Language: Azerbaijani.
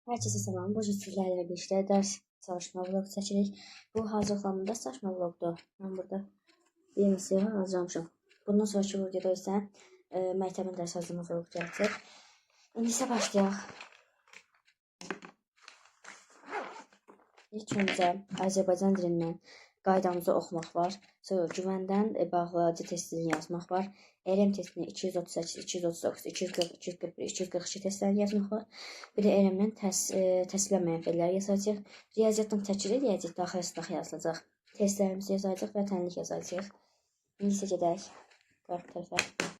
Herkese salam. Bu sizlərlə birlikdə dərs çalışma vlogu çəkirik. Bu hazırlanma dərs çalışma vlogudur. Mən burada bir misal hazırlamışam. Bundan sonraki videoda isə məktəbin dərs hazırlama vlogu gələcək. İndi isə başlayaq. İlk öncə Azərbaycan dilindən qaydamızı oxumaq var. Sonra güvəndən bağlayıcı testini yazmaq var. ERM testini 238, 239, 240, 241, 242 testlərini yazmaq var. Bir də ERM-dən təsvir mənfilləri yazacaq. Riyaziyyatdan təkrar eləyəcək, daxil sınaq yazılacaq. Testlərimizi yazacaq və tənlik yazacaq. İndi isə gedək. Qarşı tərəfə.